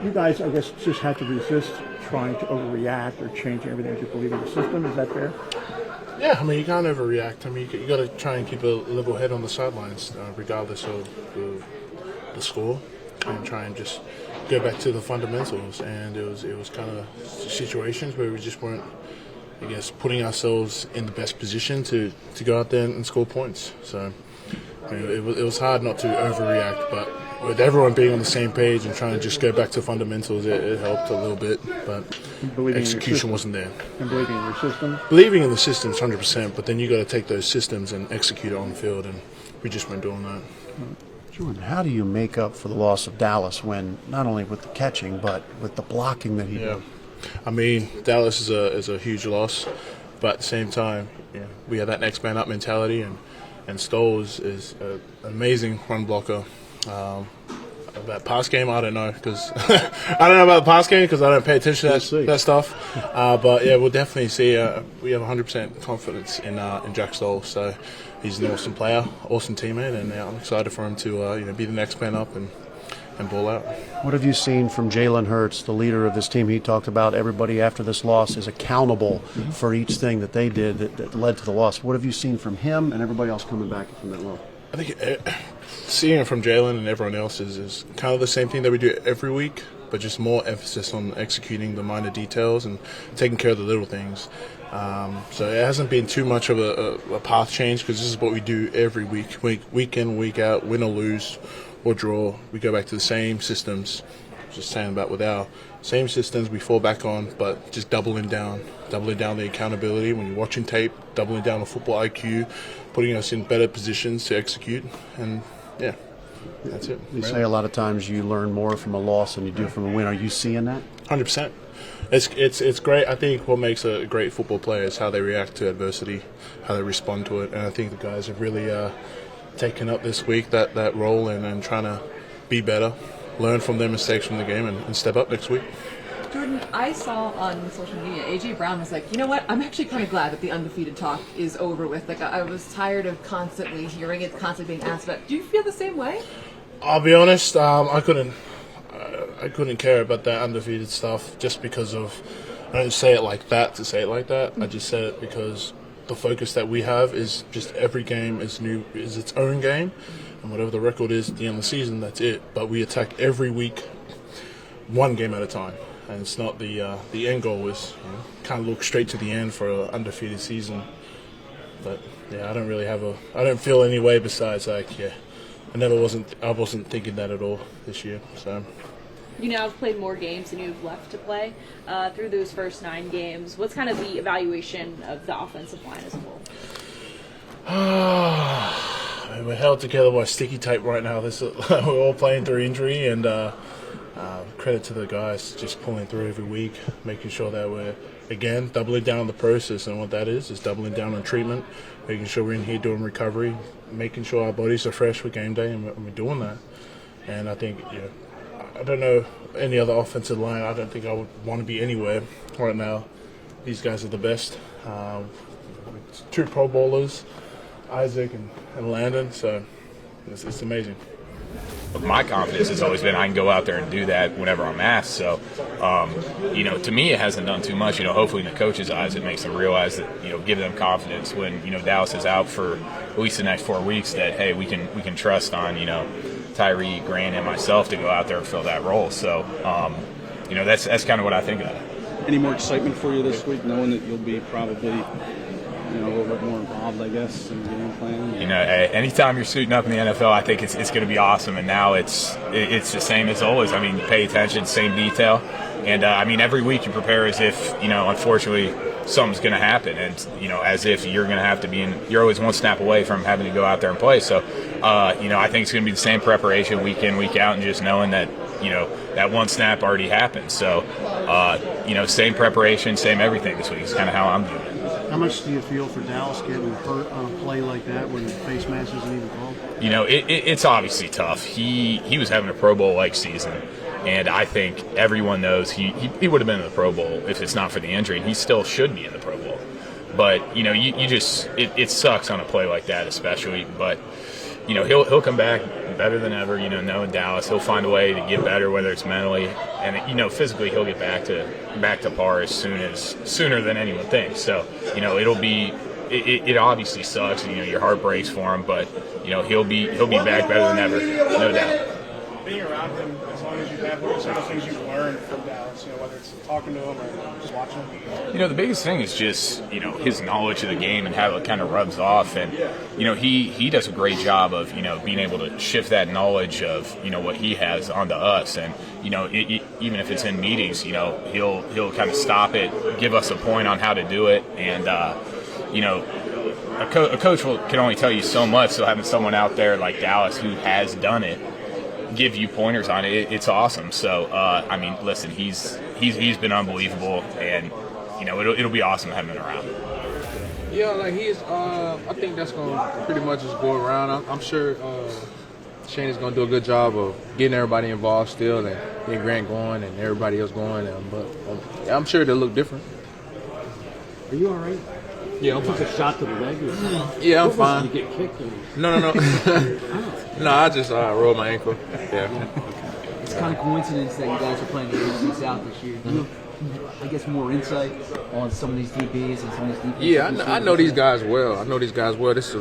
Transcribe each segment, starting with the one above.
You guys, I guess, just had to resist trying to overreact or change everything to believe in the system. Is that fair? Yeah, I mean, you can't overreact. I mean, you got to try and keep a level head on the sidelines, regardless of the score, and try and just go back to the fundamentals. And it was kind of situations where we just weren't, I guess, putting ourselves in the best position to go out there and score points. So it was hard not to overreact, but with everyone being on the same page and trying to just go back to fundamentals, it helped a little bit, but execution wasn't there. And believing in your system? Believing in the systems, 100%, but then you got to take those systems and execute it on the field, and we just weren't doing that. Jordan, how do you make up for the loss of Dallas when not only with the catching but with the blocking that he did? I mean, Dallas is a huge loss, but at the same time, we have that next man up mentality, and Stoll is an amazing run blocker. About pass game, I don't know, because I don't know about the pass game because I don't pay attention to that stuff. But yeah, we'll definitely see. We have 100% confidence in Jack Stoll. So he's an awesome player, awesome teammate, and I'm excited for him to be the next man up and ball out. What have you seen from Jalen Hurts, the leader of this team? He talked about everybody after this loss is accountable for each thing that they did that led to the loss. What have you seen from him and everybody else coming back from that loss? I think seeing it from Jalen and everyone else is kind of the same thing that we do every week, but just more emphasis on executing the minor details and taking care of the little things. So it hasn't been too much of a path change because this is what we do every week in, week out, win or lose or draw. We go back to the same systems. Just saying about with our same systems we fall back on, but just doubling down the accountability when you're watching tape, doubling down on football IQ, putting us in better positions to execute, and yeah, that's it. You say a lot of times you learn more from a loss than you do from a win. Are you seeing that? 100%. It's great. I think what makes a great football player is how they react to adversity, how they respond to it, and I think the guys have really taken up this week that role and trying to be better, learn from their mistakes from the game, and step up next week. Jordan, I saw on social media, A.J. Brown was like, you know what, I'm actually kind of glad that the undefeated talk is over with. Like, I was tired of constantly hearing it, constantly being asked about. Do you feel the same way? I'll be honest, I couldn't care about that undefeated stuff just because of, I don't say it like that to say it like that. I just said it because the focus that we have is just every game is its own game, and whatever the record is at the end of the season, that's it. But we attack every week, one game at a time. And it's not the end goal is kind of look straight to the end for an undefeated season. But yeah, I don't feel any way besides I wasn't thinking that at all this year. So you now have played more games than you have left to play through those first 9 games. What's kind of the evaluation of the offensive line as a whole? We're held together by sticky tape right now. We're all playing through injury, and credit to the guys just pulling through every week, making sure that we're, again, doubling down on the process. And what that is doubling down on treatment, making sure we're in here doing recovery, making sure our bodies are fresh for game day, and we're doing that. And I think, I don't know any other offensive line. I don't think I would want to be anywhere right now. These guys are the best. 2 Pro Bowlers, Isaac and Landon, so it's amazing. My confidence has always been I can go out there and do that whenever I'm asked. So, to me, it hasn't done too much. Hopefully in the coaches' eyes, it makes them realize that, give them confidence when, Dallas is out for at least the next 4 weeks that, hey, we can trust on, Tyree, Grant, and myself to go out there and fill that role. So, that's kind of what I think of that. Any more excitement for you this week, knowing that you'll be probably a little bit more involved, I guess, in the game plan? Anytime you're suiting up in the NFL, I think it's going to be awesome. And now it's the same as always. I mean, you pay attention, same detail. And, every week you prepare as if, unfortunately, something's going to happen. And, as if you're going to have to you're always one snap away from having to go out there and play. So, I think it's going to be the same preparation week in, week out, and just knowing that, that one snap already happened. So, same preparation, same everything this week is kind of how I'm doing it. How much do you feel for Dallas getting hurt on a play like that when face mask isn't even called? It's obviously tough. He was having a Pro Bowl-like season, and I think everyone knows he would have been in the Pro Bowl if it's not for the injury, and he still should be in the Pro Bowl. But, you just – it sucks on a play like that especially. But, he'll come back better than ever. Knowing Dallas, he'll find a way to get better, whether it's mentally and physically. He'll get back to par sooner than anyone thinks. So it'll be. It obviously sucks. Your heart breaks for him, but he'll be back better than ever, no doubt. Being around him as long as you have, what are some of the things you've learned from Dallas? Whether it's talking to him or just watching him. The biggest thing is just his knowledge of the game and how it kind of rubs off, and he does a great job of being able to shift that knowledge of what he has onto us, and even if it's in meetings, he'll kind of stop it, give us a point on how to do it, and a coach can only tell you so much. So having someone out there like Dallas who has done it give you pointers on it, it's awesome. So listen, he's been unbelievable, and it'll be awesome to have him around. Yeah, like he's. I think that's gonna pretty much just go around. I'm sure Shane is gonna do a good job of getting everybody involved still, and getting Grant going and everybody else going. But I'm sure they'll look different. Are you all right? Yeah, I'm Took fine. a shot to the leg. Yeah, I'm fine. You get kicked. No. No, I just rolled my ankle. Yeah. It's kind of coincidence that you guys are playing the AFC South this year. Do you have, I guess, more insight on some of these DBs and some of these defenses? Yeah, I know these guys well. This is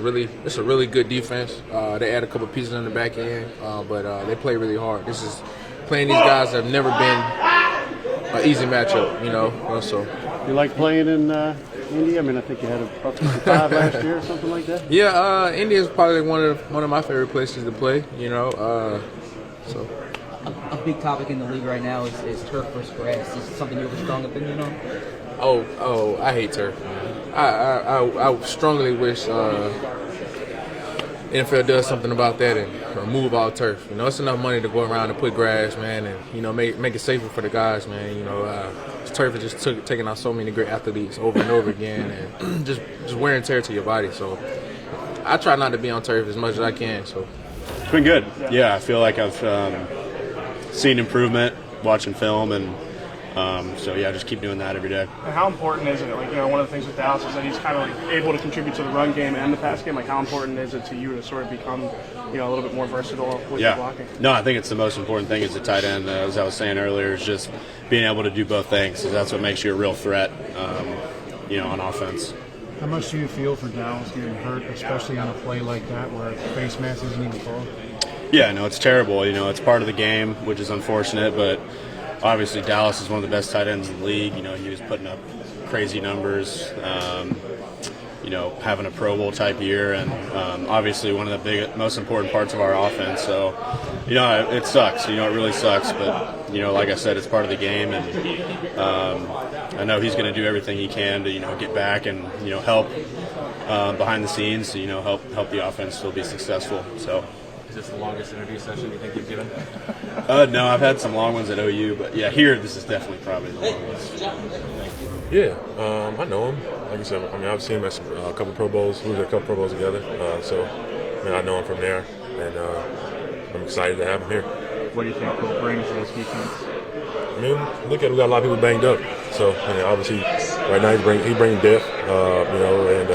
a really good defense. They add a couple pieces on the back end, but they play really hard. This is playing these guys that have never been an easy matchup, So You like playing in Indy? I think you had a buck 55 last year or something like that. Yeah, Indy is probably one of my favorite places to play. So. A big topic in the league right now is turf versus grass. Is it something you have a strong opinion on? Oh, I hate turf. I strongly wish NFL does something about that and remove all turf. It's enough money to go around and put grass, man, and make it safer for the guys, man. Turf is just taking out so many great athletes over and over again, and just wear and tear to your body. So I try not to be on turf as much as I can. So it's been good. Yeah, I feel like I've seen improvement watching film, and just keep doing that every day. And how important is it? One of the things with Dallas is that he's kind of able to contribute to the run game and the pass game. How important is it to you to sort of become, a little bit more versatile with your blocking? No, I think it's the most important thing as a tight end. As I was saying earlier, is just being able to do both things. So that's what makes you a real threat, on offense. How much do you feel for Dallas getting hurt, especially on a play like that where face mask isn't even full? Yeah, no, it's terrible. It's part of the game, which is unfortunate, but obviously Dallas is one of the best tight ends in the league. He was putting up crazy numbers, having a Pro Bowl type year, and obviously one of the most important parts of our offense. So, it sucks. It really sucks, but like I said, it's part of the game, and I know he's going to do everything he can to get back and help behind the scenes to help the offense still be successful. So. Is this the longest interview session you think you've given? No, I've had some long ones at OU, but yeah, here this is definitely probably the longest. Yeah, I know him. Like you said, I've seen him at a couple Pro Bowls. We did a couple Pro Bowls together, I know him from there, and I'm excited to have him here. What do you think Cole brings to this defense? Look at it, we got a lot of people banged up. So, obviously, right now he bring depth, and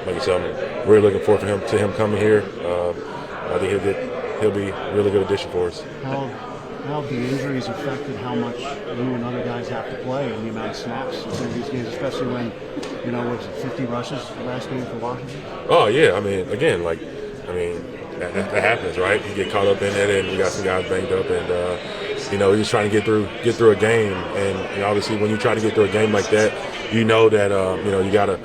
like you said, I'm really looking forward to him coming here. I think he'll be a really good addition for us. How have the injuries affected how much you and other guys have to play and the amount of snaps in these games, especially when, was it 50 rushes last game for Washington? Oh, yeah. That happens, right? You get caught up in it, and we got some guys banged up, and you're just trying to get through a game, and obviously when you try to get through a game like that, that you gotta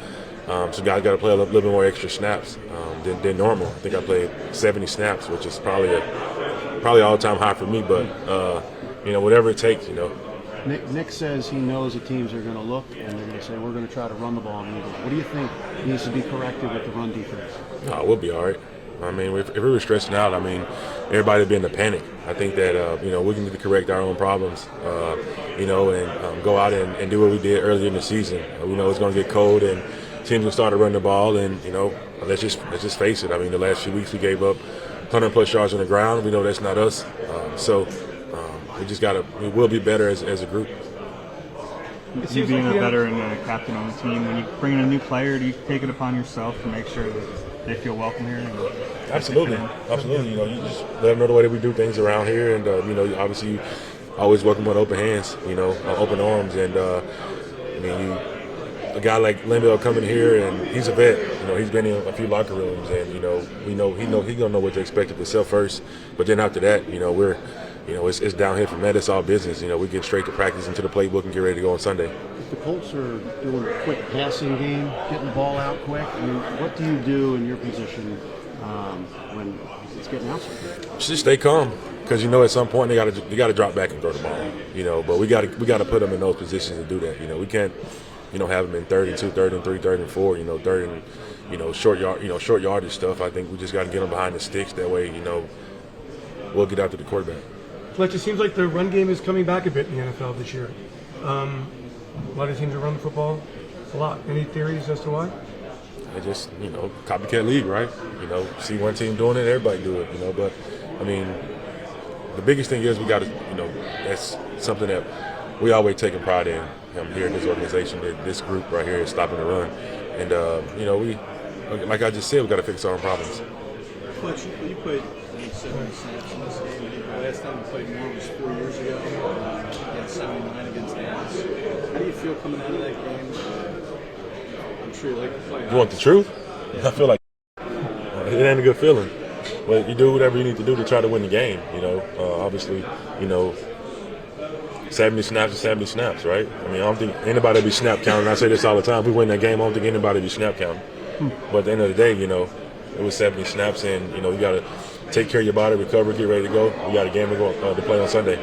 some guys got to play a little bit more extra snaps than normal. I think I played 70 snaps, which is probably all-time high for me, but whatever it takes, Nick says he knows the teams are going to look and they're going to say, we're going to try to run the ball. What do you think needs to be corrected with the run defense? No, we'll be all right. If we were stressing out, everybody would be in a panic. I think that, we can need to correct our own problems, and go out and do what we did earlier in the season. We know it's going to get cold and teams will start to run the ball, and, let's just face it. The last few weeks we gave up 100-plus yards on the ground. We know that's not us. We will be better as a group. You being a veteran and a captain on the team, when you bring in a new player, do you take it upon yourself to make sure that they feel welcome here? Absolutely. You know, you just let them know the way that we do things around here, and you know, obviously, you always welcome with open hands, you know, open arms, and I mean, a guy like Linville coming here, and he's a vet. You know, he's been in a few locker rooms, and you know, he's gonna know what to expect of himself first. But then after that, you know, it's downhill from that. It's all business. You know, we get straight to practice into the playbook and get ready to go on Sunday. If the Colts are doing a quick passing game, getting the ball out quick, I mean, what do you do in your position when it's getting out so quick? Just stay calm, because you know at some point you got to drop back and throw the ball. You know, but we got to put them in those positions to do that. You know, we can't, you know, have them in 3rd and 3rd and 4. You know, 3rd and, you know, short yardage stuff. I think we just got to get them behind the sticks. That way, you know, we'll get after the quarterback. Fletcher, it seems like the run game is coming back a bit in the NFL this year. A lot of teams are running the football a lot. Any theories as to why? It just, you know, copycat league, right? You know, see one team doing it, everybody do it, you know. But, I mean, the biggest thing is we got to, you know, that's something that we always taking pride in here in this organization, that this group right here is stopping the run. And, you know, we, like I just said, we got to fix our own problems. Fletch, you played 70 snaps in this game. The last time you played more was 4 years ago. You had 79 against Dallas. How do you feel coming out of that game? I'm sure you like to play. You want the truth? I feel like it ain't a good feeling. But you do whatever you need to do to try to win the game. You know, obviously, you know, 70 snaps is 70 snaps, right? I mean, I don't think anybody will be snap counting. I say this all the time. If we win that game, I don't think anybody will be snap counting. But at the end of the day, you know, it was 70 snaps, and you know, you got to take care of your body, recover, get ready to go. We got a game to go to play on Sunday.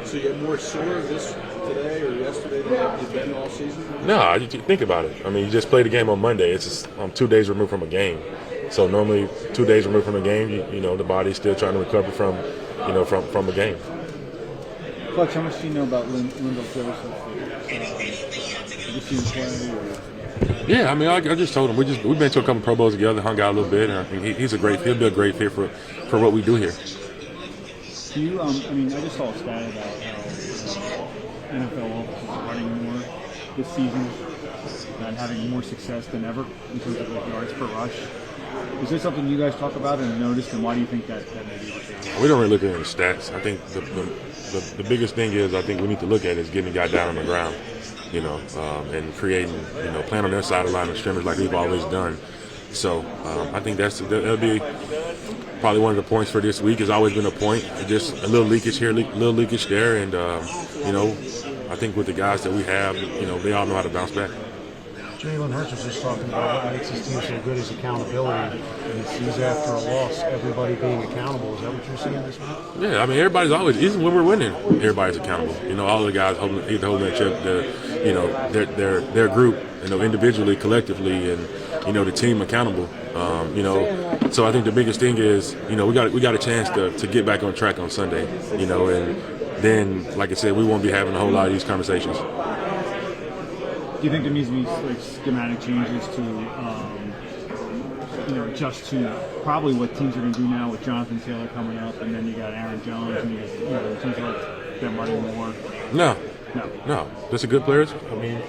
So you get more sore today or yesterday than you've been all season? No, you think about it. I mean, you just played a game on Monday. It's just, 2 days removed from a game. So normally 2 days removed from a game, you know, the body's still trying to recover from, you know, from a game. Fletch, how much do you know about Linville Joseph? Yeah, I mean, I just told him we've been to a couple Pro Bowls together, hung out a little bit, and I think he'll be a great fit for what we do here. Do you, I mean, I just saw a stat about how NFL offenses are running more this season and having more success than ever in terms of like yards per rush. Is this something you guys talk about and noticed, and why do you think that may be the case? We don't really look at the stats. I think the biggest thing is I think we need to look at is getting the guy down on the ground, you know, and creating, you know, playing on their side of the line of scrimmage like we've always done. So I think that'll be probably one of the points for this week. Has always been a point, just a little leakage here, little leakage there, and you know, I think with the guys that we have, you know, they all know how to bounce back. Jalen Hurts was just talking about what makes his team so good is accountability. And he's after a loss, everybody being accountable. Is that what you're seeing this week? Yeah, I mean, everybody's always, even when we're winning, everybody's accountable. You know, all the guys holding that chip, you know, their group, you know, individually, collectively, and you know, the team accountable. You know, so I think the biggest thing is, you know, we got a chance to get back on track on Sunday. You know, and then, like I said, we won't be having a whole lot of these conversations. Do you think there needs to be like schematic changes to, you know, adjust to probably what teams are going to do now with Jonathan Taylor coming up, and then you got Aaron Jones, and you know, it seems like them running more. No. Those are good players. I mean,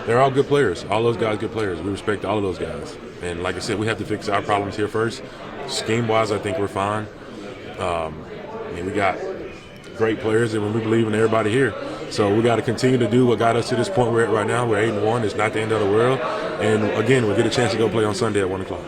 they're all good players. All those guys, good players. We respect all of those guys. And like I said, we have to fix our problems here first. Scheme-wise, I think we're fine. I mean, we got great players, and we believe in everybody here. So we got to continue to do what got us to this point we're at right now. We're 8-1. It's not the end of the world. And again, we'll get a chance to go play on Sunday at 1 o'clock.